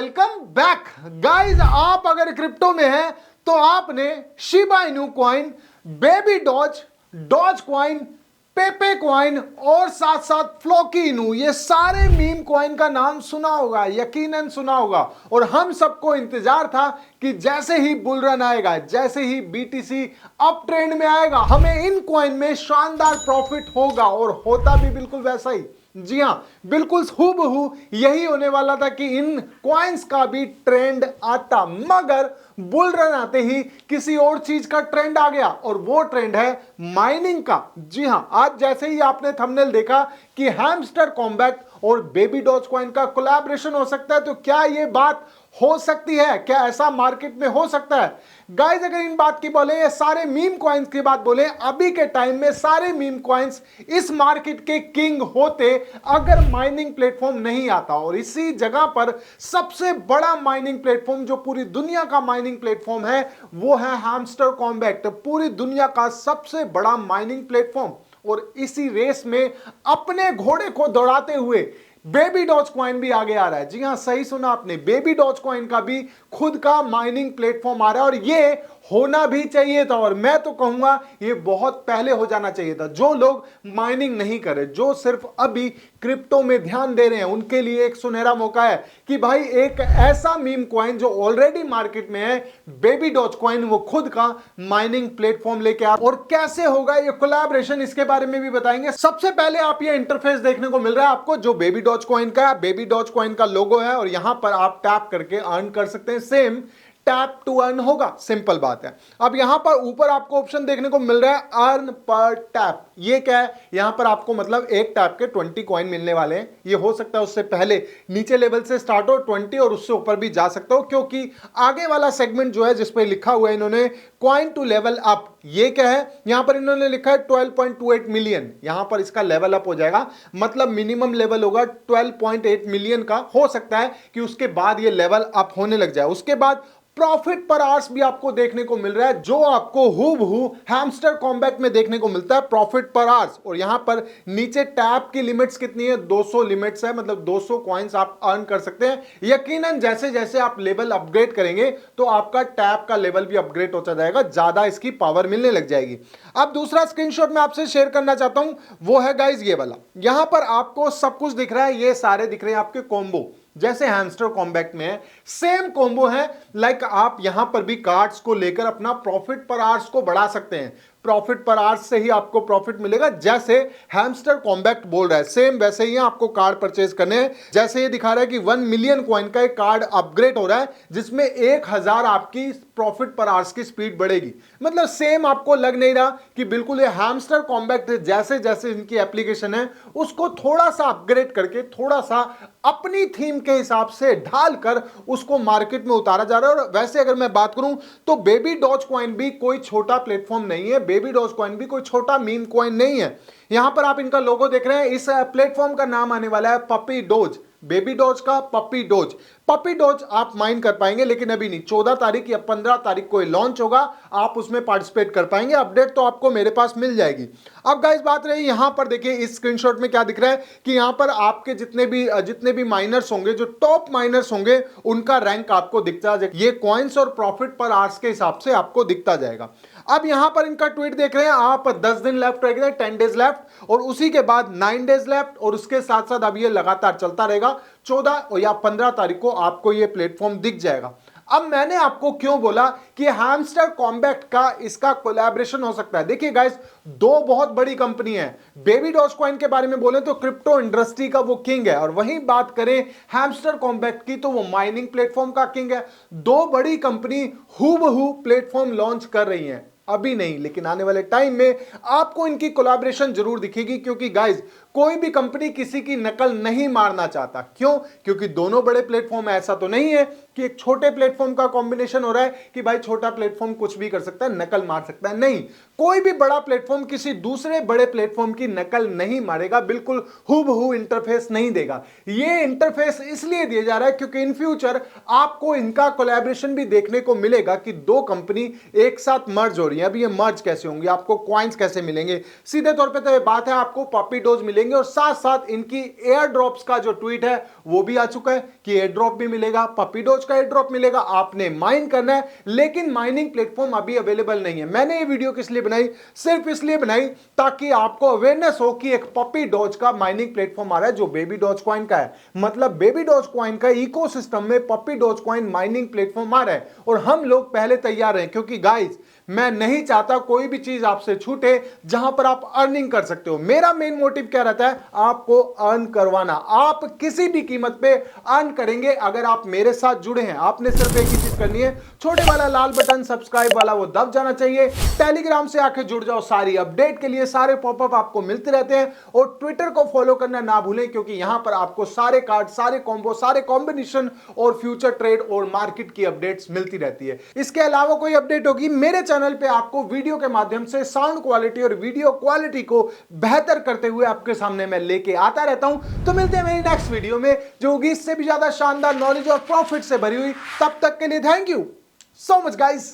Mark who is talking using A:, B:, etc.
A: Welcome back guys. आप अगर crypto में हैं तो आपने Shiba Inu coin, baby Doge, Dogecoin, Pepe coin और साथ साथ फ्लोकी इनू, ये सारे मीम कॉइन का नाम सुना होगा, यकीनन सुना होगा। और हम सबको इंतजार था कि जैसे ही बुल रन आएगा, जैसे ही बीटीसी अप ट्रेंड में आएगा, हमें इन कॉइन में शानदार प्रॉफिट होगा। और होता भी बिल्कुल वैसा ही। जी हां, बिल्कुल हूबहू यही होने वाला था कि इन कॉइन्स का भी ट्रेंड आता, मगर बुल रन आते ही किसी और चीज का ट्रेंड आ गया और वो ट्रेंड है माइनिंग का। जी हां, आज जैसे ही आपने थंबनेल देखा कि हैमस्टर कॉम्बैट और बेबी डॉज कॉइन का कोलैबोरेशन हो सकता है, तो क्या ये बात हो सकती है? क्या ऐसा मार्केट में हो सकता है? गाइस, अगर इन बात की बोले, ये सारे मीम कॉइन्स की बात बोले, अभी के टाइम में सारे मीम कॉइन्स इस मार्केट के किंग होते अगर माइनिंग प्लेटफॉर्म नहीं आता। और इसी जगह पर सबसे बड़ा माइनिंग प्लेटफॉर्म जो पूरी दुनिया का माइनिंग प्लेटफॉर्म है वो है हैमस्टर कॉम्बैट, पूरी दुनिया का सबसे बड़ा माइनिंग प्लेटफॉर्म। और इसी रेस में अपने घोड़े को दौड़ाते हुए बेबी डॉज कॉइन भी आगे आ रहा है। जी हां, सही सुना आपने, बेबी डॉज कॉइन का भी खुद का माइनिंग प्लेटफॉर्म आ रहा है और ये होना भी चाहिए था। और मैं तो कहूंगा ये बहुत पहले हो जाना चाहिए था। जो लोग माइनिंग नहीं कर रहे, जो सिर्फ अभी क्रिप्टो में ध्यान दे रहे हैं, उनके लिए एक सुनहरा मौका है कि भाई एक ऐसा मीम कॉइन जो ऑलरेडी मार्केट में है, बेबी डॉज कॉइन, वो खुद का माइनिंग प्लेटफॉर्म लेके आ। और कैसे होगा ये कोलैबोरेशन, इसके बारे में भी बताएंगे। सबसे पहले आप ये इंटरफेस देखने को मिल रहा है आपको जो बेबी डॉज कॉइन का है। बेबी डॉज कॉइन का लोगो है और यहां पर आप टैप करके अर्न कर सकते हैं। सेम टैप टू अर्न होगा, सिंपल बात है। अब यहां पर ऊपर आपको ऑप्शन देखने को मिल रहा है अर्न पर टैप। ये क्या है? यहां पर आपको मतलब एक टैप के 20 कॉइन मिलने वाले हैं। ये हो सकता है उससे पहले नीचे लेवल से स्टार्ट हो 20 और उससे ऊपर भी जा सकते हो, क्योंकि आगे वाला सेगमेंट जो है जिस पे लिखा हुआ है इन्होंने कॉइन टू लेवल अप, ये क्या है? यहां पर इन्होंने लिखा है 12.28 मिलियन। यहां पर इसका लेवल अप हो जाएगा, मतलब मिनिमम लेवल होगा 12.8 मिलियन का। हो सकता है कि उसके बाद ये लेवल अप होने लग जाए। उसके बाद प्रॉफिट पर आवर्स भी आपको देखने को मिल रहा है, जो आपको हूबहू हैमस्टर कॉम्बैट में देखने को मिलता है, प्रॉफिट पर आवर्स। और यहां पर नीचे टैप की लिमिट्स कितनी है? 200 लिमिट्स है, मतलब 200 कॉइंस आप अर्न कर सकते हैं। यकीनन जैसे जैसे आप लेवल अपग्रेड करेंगे तो आपका टैप का लेवल भी अपग्रेड होता जाएगा, ज्यादा इसकी पावर मिलने लग जाएगी। अब दूसरा स्क्रीनशॉट मैं आपसे शेयर करना चाहता हूं, वो है गाइस ये वाला। यहां पर आपको सब कुछ दिख रहा है, ये सारे दिख रहे हैं आपके कॉम्बो, जैसे हैमस्टर कॉम्बैट में है सेम कॉम्बो है। लाइक आप यहां पर भी कार्ड्स को लेकर अपना प्रॉफिट पर आवर्स को बढ़ा सकते हैं। प्रॉफिट पर आवर्स से ही आपको प्रॉफिट मिलेगा, जैसे हैमस्टर कॉम्बैट बोल रहा है सेम वैसे ही आपको कार्ड परचेज करने हैं। जैसे ये दिखा रहा है कि 1 मिलियन कॉइन का एक कार्ड अपग्रेड हो रहा है, जिसमें 1000 आपकी प्रॉफिट पर आवर्स की स्पीड बढ़ेगी। मतलब सेम आपको लग नहीं रहा कि बिल्कुल ये हैमस्टर कॉम्बैट जैसे जैसे इनकी एप्लीकेशन है उसको थोड़ा सा अपग्रेड करके, थोड़ा सा अपनी थीम के हिसाब से ढालकर उसको मार्केट में उतारा जा रहा है। और वैसे अगर मैं बात करूं तो बेबी डॉज कॉइन भी कोई छोटा प्लेटफॉर्म नहीं है, बेबी डॉज कॉइन भी कोई छोटा मीम कॉइन नहीं है। यहां पर आप इनका लोगो देख रहे हैं, इस प्लेटफॉर्म का नाम आने वाला है पपी डॉज। बेबी डॉज का पपी डॉज। पपी डॉज आप माइन कर पाएंगे, लेकिन अभी नहीं। 14 तारीख या 15 तारीख को लॉन्च होगा, आप उसमें पार्टिसिपेट कर पाएंगे। अपडेट तो आपको मेरे पास मिल जाएगी। अब गाइस बात रही यहां पर, देखिए इस स्क्रीनशॉट में क्या दिख रहा है कि यहां पर आपके जितने भी माइनर्स होंगे, जो टॉप माइनर्स होंगे, उनका रैंक आपको दिखता जाएगा। ये कॉइन्स और प्रॉफिट पर आवर्स के हिसाब से आपको दिखता जाएगा। अब यहां पर इनका ट्वीट देख रहे हैं आप, 10 दिन लेफ्ट रह गए, 10 डेज लेफ्ट, और उसी के बाद 9 डेज लेफ्ट, और उसके साथ साथ अब ये लगातार चलता रहेगा। 14 या 15 तारीख को आपको ये प्लेटफॉर्म दिख जाएगा। अब मैंने आपको क्यों बोला कि हैमस्टर कॉम्बैट का इसका कोलैबोरेशन हो सकता है? देखिए गाइस, दो बहुत बड़ी कंपनी है। बेबी डॉज कॉइन के बारे में बोले तो क्रिप्टो इंडस्ट्री का वो किंग है, और वहीं बात करें हैमस्टर कॉम्बैट की तो वो माइनिंग प्लेटफॉर्म का किंग है। दो बड़ी कंपनी हूबहू प्लेटफॉर्म लॉन्च कर रही हैं, अभी नहीं लेकिन आने वाले टाइम में आपको इनकी कोलैबोरेशन जरूर दिखेगी। क्योंकि गाइस, कोई भी कंपनी किसी की नकल नहीं मारना चाहता। क्यों? क्योंकि दोनों बड़े प्लेटफॉर्म है। ऐसा तो नहीं है कि एक छोटे प्लेटफॉर्म का कॉम्बिनेशन हो रहा है कि भाई छोटा प्लेटफॉर्म कुछ भी कर सकता है, नकल मार सकता है। नहीं, कोई भी बड़ा प्लेटफॉर्म किसी दूसरे बड़े प्लेटफॉर्म की नकल नहीं मारेगा, बिल्कुल हूबहू इंटरफेस नहीं देगा। ये इंटरफेस इसलिए दिया जा रहा है क्योंकि इन फ्यूचर आपको इनका कोलैबोरेशन भी देखने को मिलेगा कि दो कंपनी एक साथ मर्ज हो रही है। अब ये मर्ज कैसे होंगे, आपको कॉइन्स कैसे मिलेंगे? सीधे तौर पे तो ये बात है, आपको पपी डॉज मिलेगा मिलेंगे और साथ साथ इनकी एयर ड्रॉप्स का जो ट्वीट है वो भी आ चुका है कि एयर ड्रॉप भी मिलेगा, पप्पी डॉज का एयर ड्रॉप मिलेगा, आपने माइन करना है, लेकिन माइनिंग प्लेटफॉर्म अभी अवेलेबल नहीं है। मैंने ये वीडियो किस लिए बनाई, सिर्फ इसलिए बनाई ताकि आपको अवेयरनेस हो कि एक पप्पी डॉज का माइनिंग प्लेटफॉर्म आ रहा है जो बेबी डॉज कॉइन का है। मतलब बेबी डॉज कॉइन का इकोसिस्टम में पप्पी डॉज कॉइन माइनिंग प्लेटफॉर्म आ रहा है और हम लोग पहले तैयार हैं, क्योंकि गाइस मैं नहीं चाहता कोई भी चीज आपसे छूटे जहां पर आप अर्निंग कर सकते हो। मेरा मेन मोटिव क्या रहता है, आपको अर्न करवाना। आप किसी भी कीमत पे अर्न करेंगे अगर आप मेरे साथ जुड़े हैं। आपने सिर्फ एक ही चीज करनी है, छोटे वाला लाल बटन सब्सक्राइब वाला वो दब जाना चाहिए। टेलीग्राम से आके जुड़ जाओ, सारी अपडेट के लिए सारे पॉपअप आपको मिलते रहते हैं। और ट्विटर को फॉलो करना ना भूलें, क्योंकि यहां पर आपको सारे कार्ड, सारे कॉम्बो, सारे कॉम्बिनेशन और फ्यूचर ट्रेड और मार्केट की अपडेट्स मिलती रहती है। इसके अलावा कोई अपडेट होगी मेरे चैनल पे आपको वीडियो के माध्यम से साउंड क्वालिटी और वीडियो क्वालिटी को बेहतर करते हुए आपके सामने मैं लेके आता रहता हूं। तो मिलते हैं मेरी नेक्स्ट वीडियो में जो होगी इससे भी ज्यादा शानदार नॉलेज और प्रॉफिट से भरी हुई। तब तक के लिए thank you so much guys.